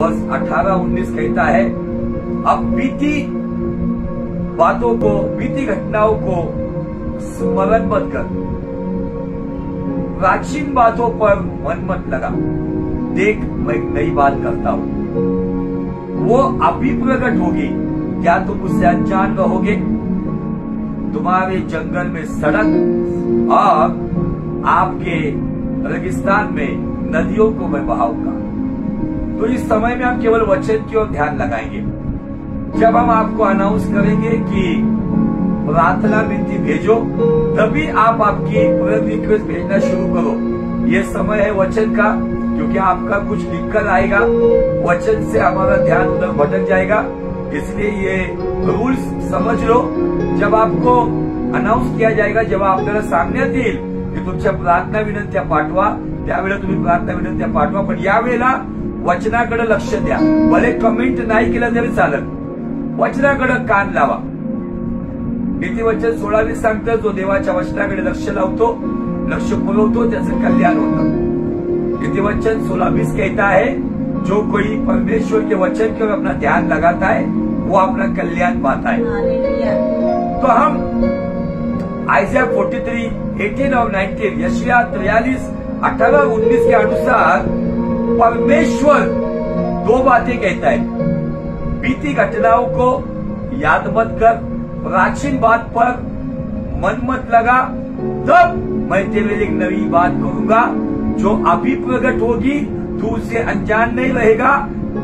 वर्ष 18-19 कहता है, अब बीती बातों को, बीती घटनाओं को स्मरण मत कर, प्राचीन बातों पर मन मत लगा। देख, मैं एक नई बात करता हूँ, वो अभी प्रकट होगी। क्या तुम उससे अनजान रहोगे? तुम्हारे जंगल में सड़क और आपके रेगिस्तान में नदियों को मैं बहाऊंगा। तो इस समय में हम केवल वचन की ओर ध्यान लगाएंगे। जब हम आपको अनाउंस करेंगे कि प्रार्थना विनती भेजो, तभी आप आपकी प्रेयर रिक्वेस्ट भेजना शुरू करो। ये समय है वचन का, क्योंकि आपका कुछ लिखकर आएगा, वचन से हमारा ध्यान उधर भटक जाएगा। इसलिए ये रूल्स समझ लो। जब आपको अनाउंस किया जाएगा, जब आपल्याला सांगण्यात येईल की तुमच्या प्रार्थना विनंत्या पाठवा, त्यावेळेला तुम्ही प्रार्थना विनंत्या पाठवा, पण यावेळेला वचनाकडे लक्ष द्या। भले कमेंट नाही केलं तरी चालत, वचनाकडे कान लावा। नीतिवचन 16 सांगतं, जो देवाच्या वचनाकडे लक्ष लावतो, लक्ष पुरवतो, त्याचं कल्याण होतं। नीतिवचन 16 कहता है, जो कोई परमेश्वर के वचन की ओर अपना ध्यान लगाता है वो अपना कल्याण पाता है। तो हम आइज़ाया 43:18 और 19, यशायाह 43:18-19 के अनुसार परमेश्वर दो बातें कहता है। बीती घटनाओं को याद मत कर, प्राचीन बात पर मन मत लगा, तब मैं तेरे लिए एक नई बात करूंगा जो अभी प्रकट होगी। तू उसे अनजान नहीं रहेगा।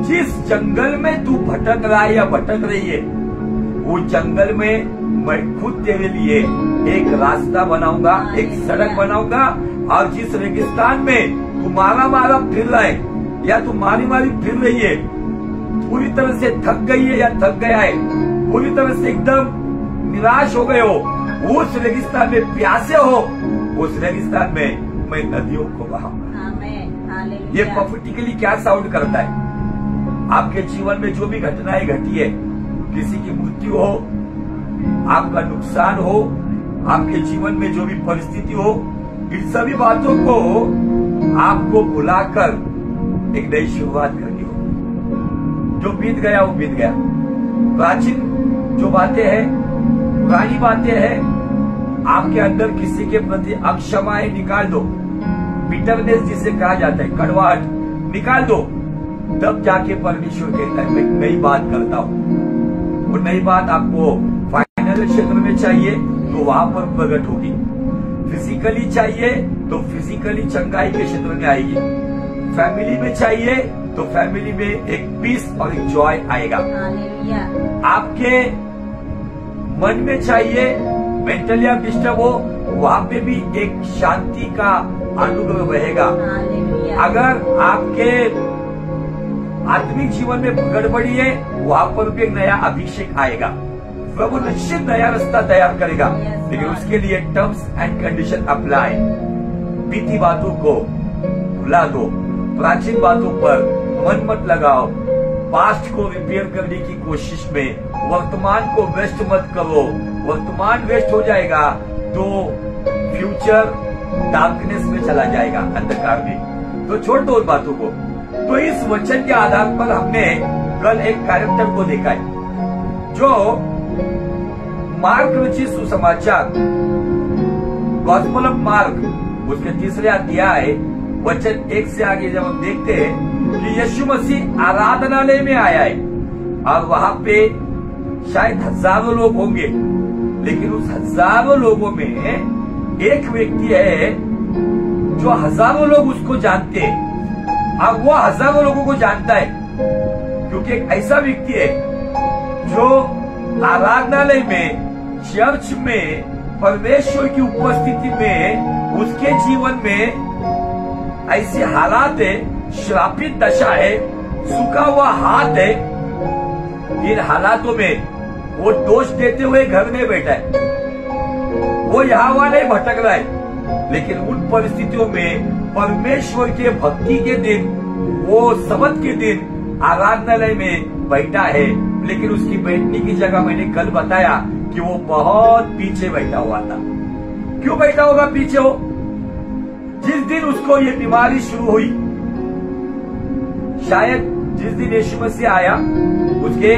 जिस जंगल में तू भटक रहा है या भटक रही है, वो जंगल में मैं खुद तेरे लिए एक रास्ता बनाऊंगा, एक सड़क बनाऊंगा। और जिस रेगिस्तान में तू मारा फिर रहा है या तू मारी फिर रही है, पूरी तरह से थक गई है या थक गया है, पूरी तरह से एकदम निराश हो गए हो, उस रेगिस्तान में प्यासे हो, उस रेगिस्तान में मैं नदियों को बहाऊंगा। ये प्रोफेटिकली क्या साउंड करता है? आपके जीवन में जो भी घटनाएं घटी है, किसी की मृत्यु हो, आपका नुकसान हो, आपके जीवन में जो भी परिस्थिति हो, इन सभी बातों को आपको भुलाकर एक नई शुरुआत करनी हो। जो बीत गया वो बीत गया। प्राचीन जो बातें हैं, पुरानी बातें हैं, आपके अंदर किसी के प्रति अक्षमाएं निकाल दो। बिटरनेस जिसे कहा जाता है, कड़वाहट निकाल दो। तब जाके परमेश्वर कहता है, मैं नई बात करता हूँ। वो नई बात आपको फाइनेंशियल क्षेत्र में चाहिए तो वहां पर प्रकट होगी, फिजिकली चाहिए तो फिजिकली चंगाई के क्षेत्र में आएगी, फैमिली में चाहिए तो फैमिली में एक पीस और एक जॉय आएगा। आपके मन में चाहिए, मेंटली आप डिस्टर्ब हो, वहां पे भी एक शांति का अनुग्रह रहेगा। अगर आपके आत्मिक जीवन में गड़बड़ी है, वहां पर भी एक नया अभिषेक आएगा। प्रभु निश्चित नया रास्ता तैयार करेगा, लेकिन उसके लिए टर्म्स एंड कंडीशन अप्लाई। बीती बातों को भुला दो, प्राचीन बातों पर मन मत लगाओ। पास्ट को रिपेयर करने की कोशिश में वर्तमान को वेस्ट मत करो। वर्तमान वेस्ट हो जाएगा तो फ्यूचर डार्कनेस में चला जाएगा, अंधकार में। तो छोड़ दो उन बातों को। तो इस वचन के आधार पर हमने कल एक कैरेक्टर को देखा है, जो मार्क रचित सुसमाचार, गॉस्पेल ऑफ मार्क, उसके 3 अध्याय वचन 1 से आगे जब हम देखते हैं कि यीशु मसीह आराधनालय में आया है और वहां पे शायद हजारों लोग होंगे, लेकिन उस हजारों लोगों में एक व्यक्ति है जो हजारों लोग उसको जानते हैं। अब वो हजारों लोगों को जानता है, क्योंकि एक ऐसा व्यक्ति है जो आराधनालय में, चर्च में, परमेश्वर की उपस्थिति में, उसके जीवन में ऐसे हालात है, श्रापित दशा है, सूखा हुआ हाथ है। इन हालातों में वो दोष देते हुए घर में बैठा है, वो यहाँ वहां नहीं भटक रहा है, लेकिन उन परिस्थितियों में परमेश्वर के भक्ति के दिन, वो सबत के दिन आराधनालय में बैठा है। लेकिन उसकी बैठने की जगह मैंने कल बताया कि वो बहुत पीछे बैठा हुआ था। क्यों बैठा होगा पीछे? हो जिस दिन उसको ये बीमारी शुरू हुई, शायद जिस दिन यीशु मसीह आया उसके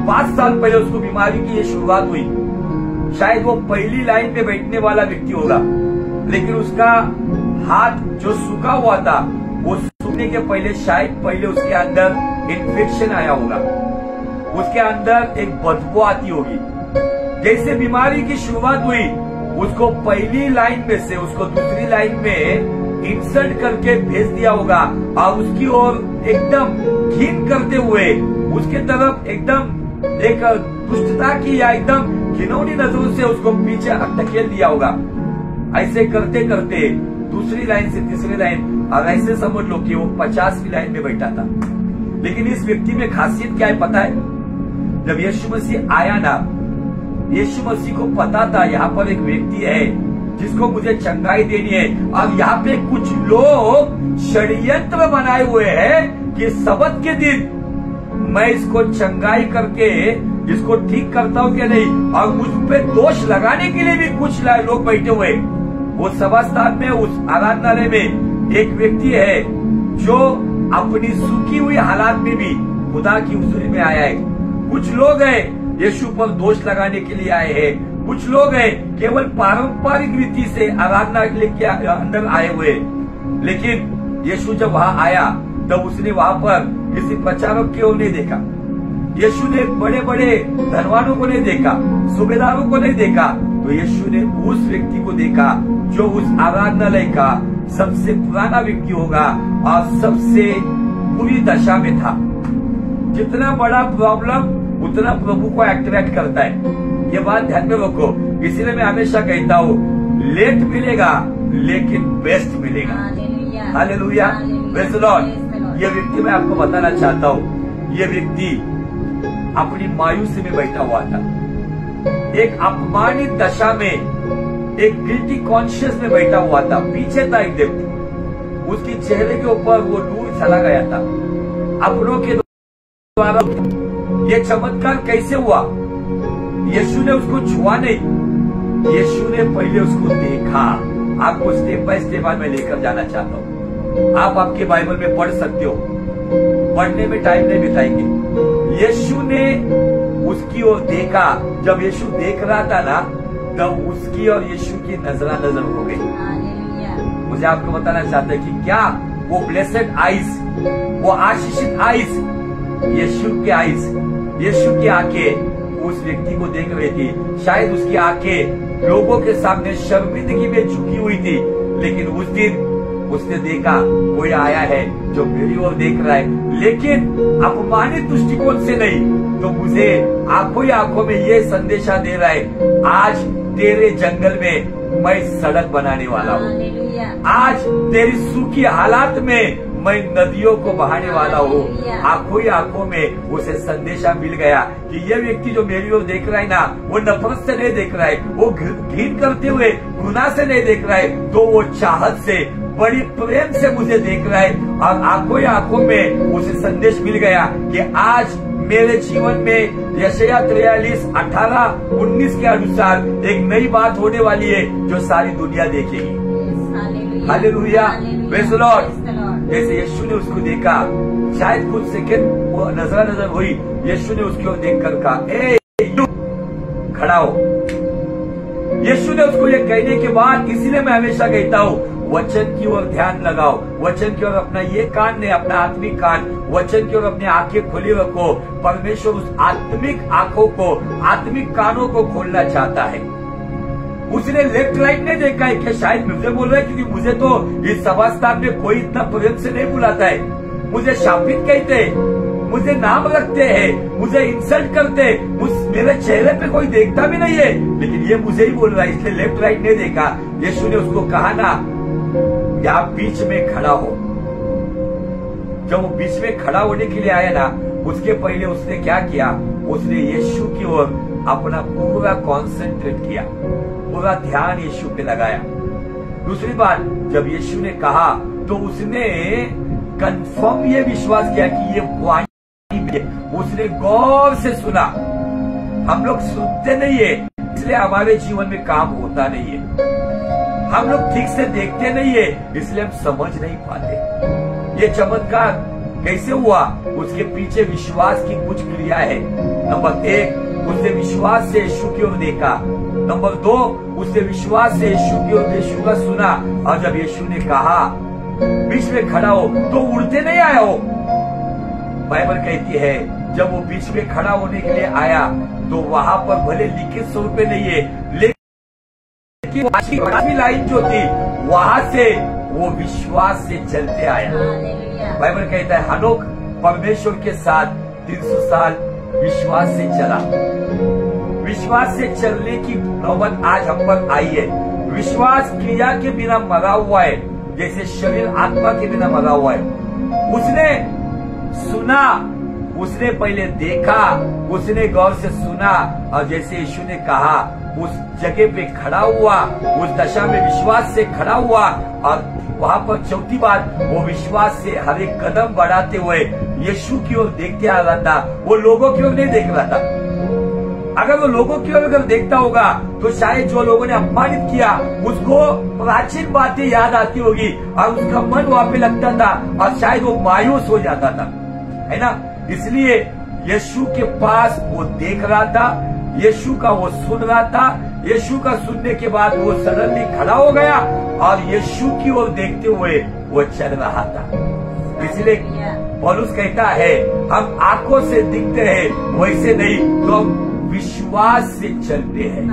5 साल पहले उसको बीमारी की ये शुरुआत हुई। शायद वो पहली लाइन पे बैठने वाला व्यक्ति होगा, लेकिन उसका हाथ जो सूखा हुआ था वो सूखने के पहले शायद पहले उसके अंदर इन्फेक्शन आया होगा, उसके अंदर एक बदबू आती होगी। जैसे बीमारी की शुरुआत हुई उसको पहली लाइन में से उसको दूसरी लाइन में इंसर्ट करके भेज दिया होगा और उसकी ओर एकदम घिन करते हुए उसके तरफ एकदम एक दुष्टता की या एकदम घिनौनी नजरों से उसको पीछे धकेल दिया होगा। ऐसे करते करते दूसरी लाइन से तीसरी लाइन, और ऐसे समझ लो कि वो 50वीं लाइन में बैठा था। लेकिन इस व्यक्ति में खासियत क्या है पता है? जब यीशु मसीह आया ना, यीशु मसीह को पता था यहाँ पर एक व्यक्ति है जिसको मुझे चंगाई देनी है, और यहाँ पे कुछ लोग षड्यंत्र बनाए हुए हैं कि सबत के दिन मैं इसको चंगाई करके इसको ठीक करता हूँ क्या नहीं, और मुझ पे दोष लगाने के लिए भी कुछ लोग बैठे हुए। वो सभा स्थान में उस आराधनालय में एक व्यक्ति है जो अपनी सूखी हुई हालात में भी खुदा की हुजूरी में आया है। कुछ लोग हैं यीशु पर दोष लगाने के लिए आए हैं, कुछ लोग हैं केवल पारंपरिक रीति से आराधना के लिए अंदर आए हुए। लेकिन यीशु जब वहां आया तब उसने वहां पर किसी प्रचारक को नहीं देखा, यीशु ने बड़े बड़े धनवानों को नहीं देखा, सूबेदारों को नहीं देखा, तो यीशु ने उस व्यक्ति को देखा जो उस आराधनालय का सबसे पुराना व्यक्ति होगा और सबसे बुरी दशा में था। जितना बड़ा प्रॉब्लम उतना प्रभु को अट्रैक्ट करता है, ये बात ध्यान में रखो। इसीलिए मैं हमेशा कहता हूँ लेट मिलेगा लेकिन बेस्ट मिलेगा। Hallelujah, praise the Lord. ये व्यक्ति मैं आपको बताना चाहता हूँ, ये व्यक्ति अपनी मायूसी में बैठा हुआ था, एक अपमानित दशा में, एक गिल्टी कॉन्शियस में बैठा हुआ था। पीछे था एक व्यक्ति, उसके चेहरे के ऊपर वो नूर चला गया था। अपनों के द्वारा ये चमत्कार कैसे हुआ? यीशु ने उसको छुआ नहीं, यीशु ने पहले उसको देखा। आपको स्टेप बाय स्टेप आज मैं लेकर जाना चाहता हूँ। आप आपके बाइबल में पढ़ सकते हो, पढ़ने में टाइम नहीं बिताएंगे। यीशु ने उसकी ओर देखा। जब यीशु देख रहा था ना, तब उसकी और यीशु की नजर हो गई। मुझे आपको बताना चाहता है कि क्या वो ब्लेसेड आइज, वो आशीषित आइज, यीशु के आइज, यीशु की आंखें उस व्यक्ति को देख रही थी। शायद उसकी आंखें लोगों के सामने शर्मिंदगी में झुकी हुई थी, लेकिन उस दिन उसने देखा कोई आया है जो मेरी ओर देख रहा है, लेकिन अपमानित दृष्टिकोण से नहीं, तो मुझे आंखों ही आंखों में ये संदेशा दे रहा है, आज तेरे जंगल में मैं सड़क बनाने वाला हूँ, आज तेरी सूखी हालात में मैं नदियों को बहाने वाला हूँ। आंखों ही आंखों में उसे संदेशा मिल गया कि ये व्यक्ति जो मेरी ओर देख रहा है ना, वो नफरत से नहीं देख रहा है, वो घृण करते हुए गुनाह से नहीं देख रहा है, तो वो चाहत से, बड़ी प्रेम से मुझे देख रहा है। और आंखों ही आंखों में उसे संदेश मिल गया कि आज मेरे जीवन में यशायाह 43:18-19 के अनुसार एक नई बात होने वाली है जो सारी दुनिया देखेगी। Hallelujah, praise the Lord. जैसे यीशु ने उसको देखा, शायद कुछ सेकंड वो नजर हुई, यीशु ने उसकी ओर देखकर कहा, ए खड़ा हो। यीशु ने उसको ये कहने के बाद, इसीलिए मैं हमेशा कहता हूँ वचन की ओर ध्यान लगाओ, वचन की ओर अपना ये कान नहीं, अपना आत्मिक कान, वचन की ओर अपनी आंखें खुली रखो। परमेश्वर उस आत्मिक आंखों को, आत्मिक कानों को खोलना चाहता है। उसने लेफ्ट राइट नहीं देखा है कि शायद मुझे बोल रहा है, क्योंकि मुझे तो इस सभा स्थान में कोई इतना प्रेम से नहीं बुलाता है, मुझे शापित कहते हैं, मुझे नाम रखते हैं, मुझे इंसल्ट करते हैं, मेरे चेहरे पे कोई देखता भी नहीं है, लेकिन ये मुझे ही बोल रहा है, इसलिए लेफ्ट राइट नहीं देखा। यीशु ने उसको कहा ना, या बीच में खड़ा हो। जब वो बीच में खड़ा होने के लिए आया ना, उसके पहले उसने क्या किया? उसने यीशु की ओर अपना पूरा कॉन्सेंट्रेट किया, पूरा ध्यान यीशु पे लगाया। दूसरी बात, जब यीशु ने कहा तो उसने कंफर्म ये विश्वास किया कि ये वाणी है। उसने गौर से सुना। हम लोग सुनते नहीं है, इसलिए हमारे जीवन में काम होता नहीं है। हम लोग ठीक से देखते नहीं है, इसलिए हम समझ नहीं पाते। ये चमत्कार कैसे हुआ? उसके पीछे विश्वास की कुछ क्रिया है। नंबर 1, उसने विश्वास से यीशु की ओर देखा। नंबर 2, उसने विश्वास से यीशु की ओर यीशु का सुना, और जब यीशु ने कहा बीच में खड़ा हो, तो उड़ते नहीं आया हो। बाइबल कहती है जब वो बीच में खड़ा होने के लिए आया तो वहां पर भले लिखित स्वरूप में नहीं है, लेकिन आखिरी लाइन जो थी वहां से वो विश्वास से चलते आया। बाइबल कहता है हनोक परमेश्वर के साथ 300 साल विश्वास से चला। विश्वास से चलने की नौबत आज हम पर आई है। विश्वास क्रिया के बिना मरा हुआ है, जैसे शरीर आत्मा के बिना मरा हुआ है। उसने सुना, उसने पहले देखा, उसने गौर से सुना, और जैसे यीशु ने कहा उस जगह पे खड़ा हुआ, उस दशा में विश्वास से खड़ा हुआ। और वहां पर चौथी बात, वो विश्वास से हर एक कदम बढ़ाते हुए यीशु की ओर देखते आ रहा था, वो लोगों की ओर नहीं देख रहा था। अगर वो लोगों की ओर अगर देखता होगा तो शायद जो लोगों ने अपमानित किया उसको प्राचीन बातें याद आती होगी और उसका मन वहां पे लगता था और शायद वो मायूस हो जाता था, है ना। इसलिए यीशु के पास वो देख रहा था, यीशु का वो सुन रहा था। यीशु का सुनने के बाद वो सडनली खड़ा हो गया और यीशु की ओर देखते हुए वो चल रहा था। इसलिए पौलुस कहता है हम आंखों से दिखते हैं वैसे नहीं, तो हम विश्वास से चलते हैं।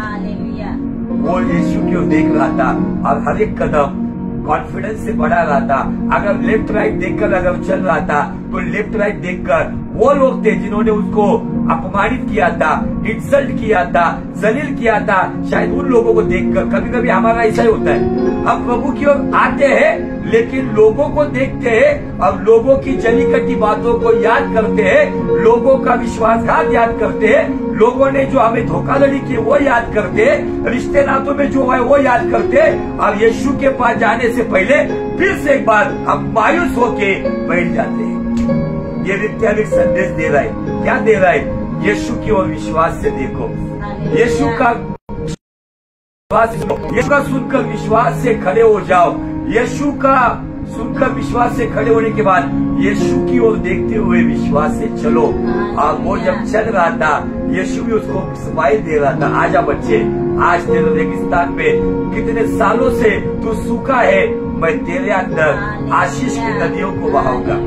वो यीशु की ओर देख रहा था और हर एक कदम कॉन्फिडेंस से बढ़ा रहा था। अगर लेफ्ट राइट देखकर अगर चल रहा था तो लेफ्ट राइट देखकर वो लोग थे जिन्होंने उसको अपमानित किया था, इंसल्ट किया था, जलील किया था, शायद उन लोगों को देखकर कभी कभी हमारा ऐसा ही होता है। हम प्रभु की ओर आते हैं लेकिन लोगों को देखते हैं और लोगों की जली कटी बातों को याद करते हैं, लोगों का विश्वासघात याद करते हैं, लोगों ने जो हमें धोखाधड़ी की वो याद करते हैं, रिश्ते नातों में जो है वो याद करते हैं। और यीशु के पास जाने से पहले फिर से एक बार हम मायूस होके बैठ जाते हैं। ये वैज्ञानिक संदेश दे रहा है। क्या दे रहा है? यीशु की ओर विश्वास से देखो, यीशु का सुनकर विश्वास से खड़े हो जाओ। यीशु का सुनकर विश्वास से खड़े होने के बाद यीशु की ओर देखते हुए विश्वास से चलो। और वो जब चल रहा था यीशु भी उसको स्माइल दे रहा था, आजा बच्चे, आज तेरे रेगिस्तान पे कितने सालों से तू सूखा है, मैं तेरे अंदर आशीष की नदियों को बहाऊंगा।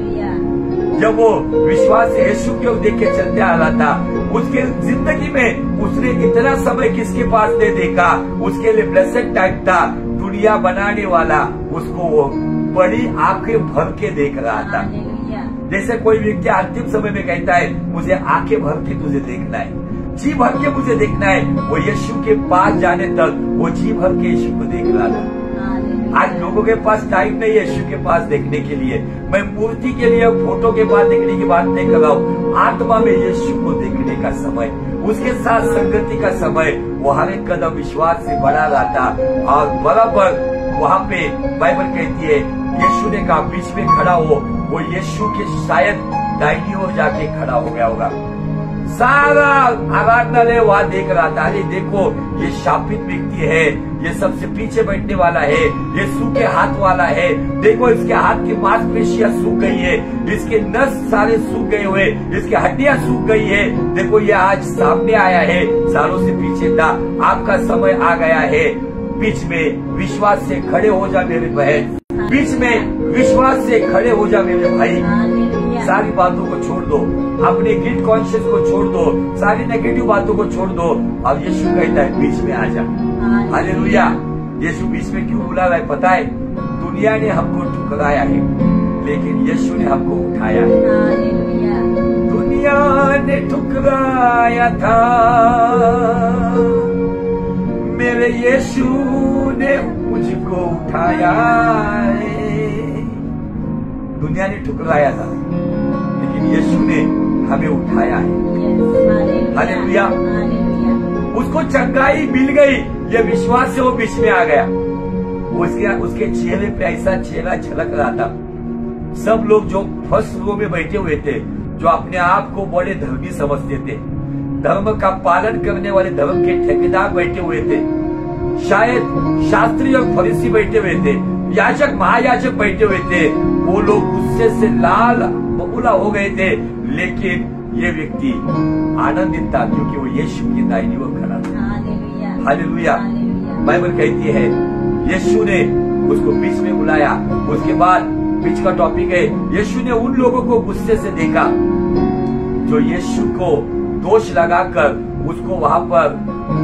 जब वो विश्वास से यीशु की ओर देख के चलते आ रहा था, उसके जिंदगी में उसने इतना समय किसके पास नहीं देखा। उसके लिए ब्लेसेड टाइम था, दुनिया बनाने वाला उसको वो बड़ी आंखें भर के देख रहा था। जैसे कोई व्यक्ति अंतिम समय में कहता है मुझे आंखें भर के तुझे देखना है, जी भर के मुझे देखना है, वो यीशु के पास जाने तक वो जी भर के यीशु को देख रहा था। आज लोगों के पास टाइम नहीं है यीशु के पास देखने के लिए। मैं मूर्ति के लिए फोटो के पास देखने की बात नहीं कर रहा हूँ, आत्मा में यीशु को देखने का समय, उसके साथ संगति का समय, वो हर एक कदम विश्वास से बढ़ा रहा था। और बराबर वहाँ पे बाइबल कहती है यीशु ने कहा बीच में खड़ा हो, वो यीशु के शायद दाहिनी ओर जाके खड़ा हो गया होगा। सारा आराधनालय वहां देख रहा था, अरे देखो ये शापित व्यक्ति है, ये सबसे पीछे बैठने वाला है, ये सूखे हाथ वाला है, देखो इसके हाथ की मांसपेशियां सूख गई है, इसके नस सारे सूख गए हुए, इसकी हड्डियां सूख गई है, देखो ये आज सामने आया है, सालों से पीछे था, आपका समय आ गया है। बीच में विश्वास से खड़े हो जा मेरे बहन, बीच में विश्वास से खड़े हो जा मेरे भाई। सारी बातों को छोड़ दो, अपने गिल्ट कॉन्शियस को छोड़ दो, सारी नेगेटिव बातों को छोड़ दो। अब यीशु कहता है बीच में आ जा। हालेलुया। यीशु बीच में क्यों बुला रहा है पता है? दुनिया ने हमको ठुकराया है लेकिन यीशु ने हमको उठाया है। दुनिया ने ठुकराया था, मेरे यीशु ने मुझको उठाया है। दुनिया ने ठुकराया था लेकिन यीशु ने हमें उठाया है। हालेलुया। उसको चंगाई मिल गई, ये विश्वास से वो बीच में आ गया। उसके चेहरे पे ऐसा चेहरा झलक रहा था। सब लोग जो फर्स्ट रो में बैठे हुए थे, जो अपने आप को बड़े धर्मी समझते थे, धर्म का पालन करने वाले धर्म के ठेकेदार बैठे हुए थे, शायद शास्त्री और फरीसी बैठे हुए थे, याजक महायाजक बैठे हुए थे, वो लोग गुस्से से लाल बबूला हो गए थे, लेकिन ये व्यक्ति आनंदित था क्योंकि वो यीशु की दाहिनी ओर खड़ा था। हालेलुया। बाइबल कहती है यीशु ने उसको बीच में बुलाया। उसके बाद बीच का टॉपिक है, यीशु ने उन लोगों को गुस्से से देखा जो यीशु को दोष लगाकर उसको वहां पर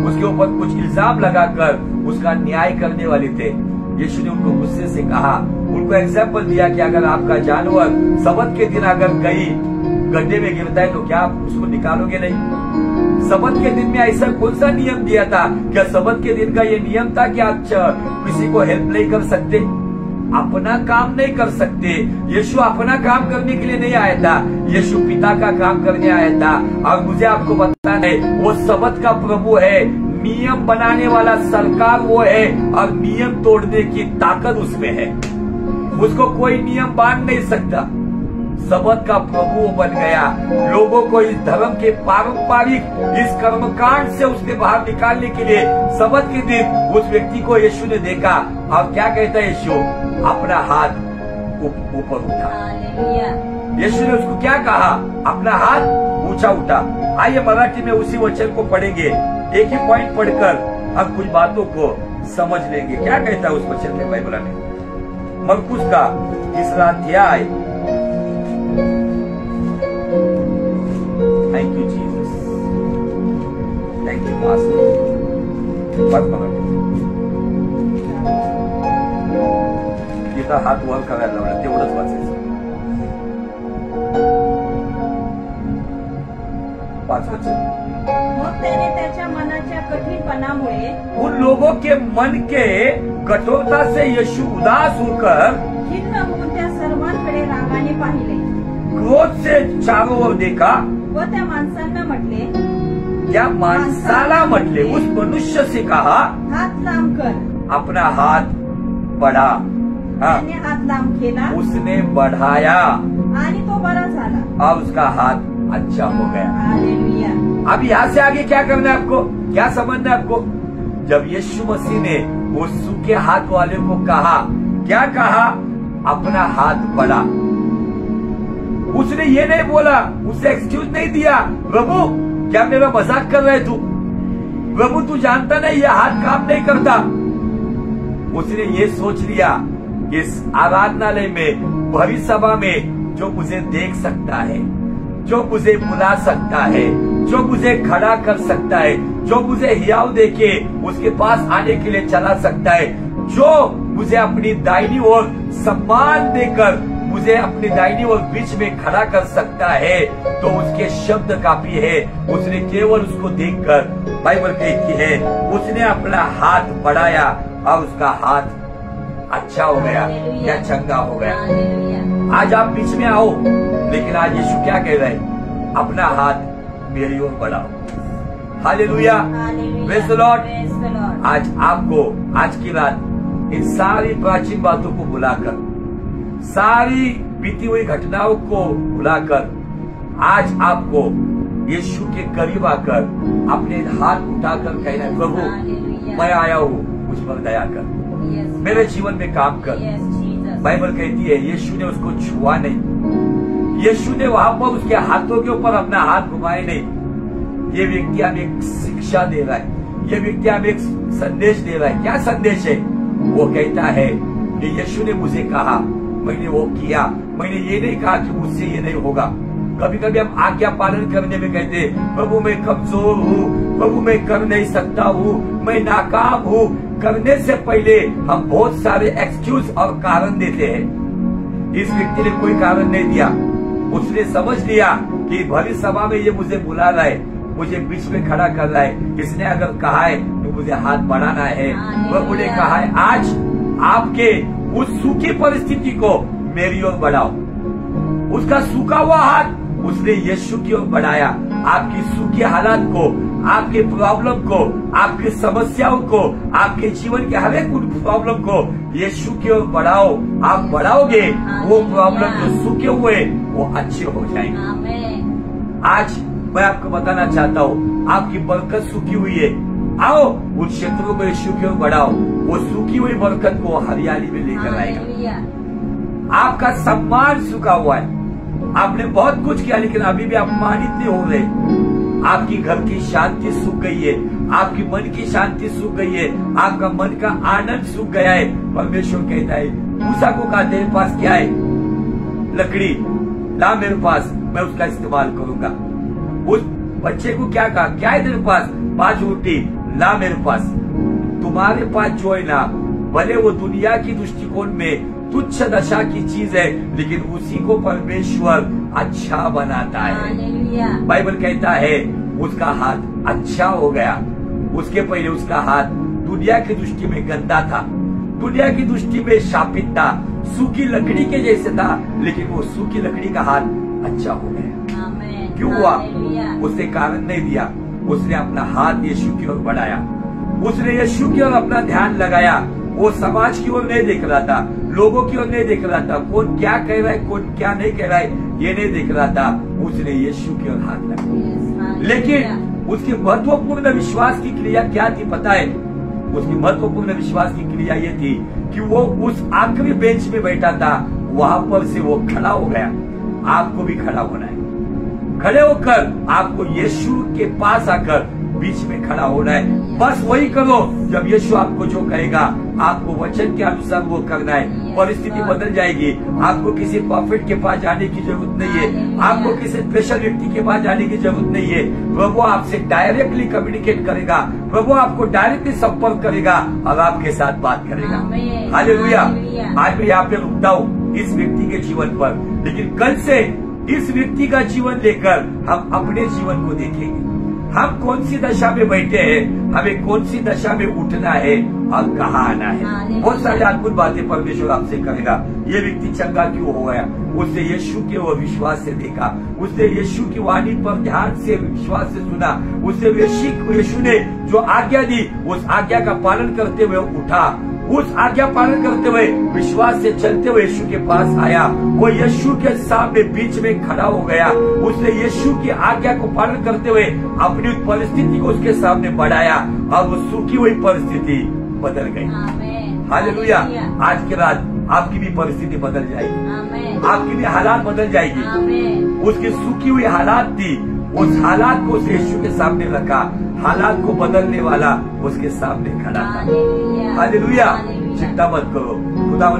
उसके ऊपर कुछ इल्जाम लगाकर उसका न्याय करने वाले थे। यीशु ने उनको गुस्से से कहा, उनको एग्जाम्पल दिया कि अगर आपका जानवर सबत के दिन अगर कहीं गड्ढे में गिरता है तो क्या आप उसको निकालोगे नहीं? सबत के दिन में ऐसा कौन सा नियम दिया था? क्या सबत के दिन का ये नियम था कि आप किसी को हेल्प नहीं कर सकते, अपना काम नहीं कर सकते? यीशु अपना काम करने के लिए नहीं आया था, यीशु पिता का काम करने आया था। और मुझे आपको बताना है, वो सबत का प्रभु है, नियम बनाने वाला सरकार वो है, और नियम तोड़ने की ताकत उसमें है। उसको कोई नियम बांध नहीं सकता। सबत का प्रभु वो बन गया। लोगों को इस धर्म के पारंपरिक इस कर्मकांड से उसने बाहर निकालने के लिए सबत के दिन उस व्यक्ति को यीशु ने देखा। और क्या कहता है यीशु? अपना हाथ ऊपर उठा। यीशु ने उसको क्या कहा? अपना हाथ ऊंचा उठा। आइए मराठी में उसी वचन को पढ़ेंगे, एक ही पॉइंट पढ़कर हम कुछ बातों को समझ लेंगे। क्या कहता है उस वचन में बाइबल में? मरकुस का 3 अध्याय। Thank you Jesus, thank you master. तिथं हात वर करायला लावला, तेवढंच वाचायचं। 5 वचन। मग त्याने त्याच्या मनाच्या कठीणपणामुळे उन लोगों के मन के कठोरता से यीशु उदास होकर खिन्न होऊन त्या सर्वांकडे रागाने पाहिले क्रोध से चारों ओर देखा व त्या माणसांना म्हटले, त्या माणसाला म्हटले, उस मनुष्य से कहा, हात लांब कर। अपना हात बढ़ा। त्याने हात लांब केला, उसने बढ़ाया आणि तो बरा झाला। अब उसका हाथ अच्छा हो गया। हालेलुया। अब यहाँ से आगे क्या करना है आपको? क्या समझना है आपको? जब यीशु मसीह ने उस सूखे हाथ वाले को कहा, क्या कहा? अपना हाथ बढ़ा। उसने ये नहीं बोला, उसे एक्सक्यूज नहीं दिया, प्रभु क्या मेरा मजाक कर रहे तू? प्रभु तू जानता नहीं ये हाथ काम नहीं करता। उसने ये सोच लिया कि इस आराधनालय में, भरी सभा में जो मुझे देख सकता है, जो मुझे बुला सकता है, जो मुझे खड़ा कर सकता है, जो मुझे हियाव देके उसके पास आने के लिए चला सकता है, जो मुझे अपनी दाहिनी ओर सम्मान देकर मुझे अपनी दाहिनी ओर बीच में खड़ा कर सकता है, तो उसके शब्द काफी है। उसने केवल उसको देखकर, बाइबल कहती है, उसने अपना हाथ बढ़ाया और उसका हाथ अच्छा हो गया या चंगा हो गया। आज आप बीच में आओ, लेकिन आज यीशु क्या कह रहे हैं? अपना हाथ मेरी ओर बढ़ाओ। Hallelujah, praise the Lord. आज आपको, आज की रात इन सारी प्राचीन बातों को भुलाकर, सारी बीती हुई घटनाओं को भुलाकर, आज आपको यीशु के करीब आकर अपने हाथ उठाकर कहना है, प्रभु मैं आया हूँ, मुझ पर दया कर, मेरे जीवन में काम कर। बाइबल कहती है यीशु ने उसको छुआ नहीं, यीशु ने वहां पर उसके हाथों के ऊपर अपना हाथ घुमाए नहीं। ये व्यक्ति हमें एक शिक्षा दे रहा है, ये व्यक्ति हमें एक संदेश दे रहा है। क्या संदेश है? वो कहता है कि यीशु ने मुझे कहा, मैंने वो किया। मैंने ये नहीं कहा कि मुझसे ये नहीं होगा। कभी कभी हम आज्ञा पालन करने में कहते हैं, प्रभु मैं कमजोर हूँ, प्रभु मैं कर नहीं सकता हूँ, मैं नाकाम हूँ। करने से पहले हम बहुत सारे एक्सक्यूज और कारण देते हैं। इस व्यक्ति ने कोई कारण नहीं दिया, उसने समझ लिया कि भरी सभा में ये मुझे बुला रहा है, मुझे बीच में खड़ा कर रहा है। इसने अगर कहा है तो मुझे हाथ बढ़ाना है। प्रभु ने कहा है आज आपके उस सूखी परिस्थिति को मेरी ओर बढ़ाओ। उसका सूखा हुआ हाथ उसने यीशु की ओर बढ़ाया। आपकी सूखी हालात को, आपके प्रॉब्लम को, आपकी समस्याओं को, आपके जीवन के हर एक प्रॉब्लम को यीशु की ओर बढ़ाओ। आप बढ़ाओगे, वो प्रॉब्लम जो सूखे हुए वो अच्छे हो जाएंगे। आज मैं आपको बताना चाहता हूँ, आपकी बरकत सूखी हुई है, आओ उन क्षेत्रों को यीशु की ओर बढ़ाओ। वो सूखी हुई बरकत को हरियाली में लेकर आएगा। आपका सम्मान सूखा हुआ है, आपने बहुत कुछ किया, लेकिन अभी भी अपमानित नहीं हो रहे। आपकी घर की शांति सूख गई है, आपकी मन की शांति सूख गई है, आपका मन का आनंद सूख गया है। परमेश्वर कहता है, मूसा को कहा तेरे पास क्या है? लकड़ी ला मेरे पास, मैं उसका इस्तेमाल करूंगा। उस बच्चे को क्या कहा? क्या है तेरे पास? 5 रोटी ला मेरे पास। तुम्हारे पास जो है ना, भले वो दुनिया की दृष्टिकोण में तुच्छ दशा की चीज है, लेकिन उसी को परमेश्वर अच्छा बनाता है। बाइबल कहता है उसका हाथ अच्छा हो गया। उसके पहले उसका हाथ दुनिया की दृष्टि में गंदा था, दुनिया की दृष्टि में शापित था, सूखी लकड़ी के जैसे था, लेकिन वो सूखी लकड़ी का हाथ अच्छा हो गया। क्यों हुआ? उसने कारण नहीं दिया, उसने अपना हाथ यीशु की ओर बढ़ाया, उसने यीशु की ओर अपना ध्यान लगाया। वो समाज की ओर नहीं देख रहा था, लोगों की ओर नहीं देख रहा था, कौन क्या कह रहा है कौन क्या नहीं कह रहा है ये नहीं देख रहा था, उसने यीशु की ओर हाथ लगाया। लेकिन उसकी महत्वपूर्ण विश्वास की क्रिया क्या थी पता है? उसकी महत्वपूर्ण विश्वास की क्रिया ये थी कि वो उस आखिरी बेंच में बैठा था, वहां पर से वो खड़ा हो गया। आपको भी खड़ा होना है, खड़े होकर आपको यीशु के पास आकर बीच में खड़ा होना है। बस वही करो जब यीशु आपको जो कहेगा, आपको वचन के अनुसार वो करना है। परिस्थिति बदल जाएगी। आपको किसी प्रॉफिट के पास जाने की जरूरत नहीं है, आपको किसी स्पेशल व्यक्ति के पास जाने की जरूरत नहीं है। प्रभु आपसे डायरेक्टली कम्युनिकेट करेगा, प्रभु आपको डायरेक्टली संपर्क करेगा और आपके साथ बात करेगा। हालेलुया। आज मैं यहाँ पे रुकता हूँ इस व्यक्ति के जीवन पर, लेकिन कल से इस व्यक्ति का जीवन लेकर हम अपने जीवन को देखेंगे। हम कौन सी दशा में बैठे हैं, हमें कौन सी दशा में उठना है और कहाँ आना है। बहुत सारी अद्भुत बातें परमेश्वर आपसे करेगा। ये व्यक्ति चंगा क्यों हो गया? उसने यीशु के वो विश्वास से देखा, उसने यीशु की वाणी पर ध्यान से विश्वास से सुना, उसने यीशु ने जो आज्ञा दी उस आज्ञा का पालन करते हुए उठा, उस आज्ञा पालन करते हुए विश्वास से चलते हुए यीशु के पास आया। वो यीशु के सामने बीच में खड़ा हो गया। उसने यीशु की आज्ञा को पालन करते हुए अपनी परिस्थिति को उसके सामने बढ़ाया और वो सूखी हुई परिस्थिति बदल गई। हालेलुया। आज की रात आपकी भी परिस्थिति बदल जाएगी, आपकी भी हालात बदल जाएगी। उसकी सूखी हुई हालात थी, उस हालात को यीशु के सामने रखा, हालात को बदलने वाला उसके सामने खड़ा था। हालेलुया। चिंता मत करो, खुदा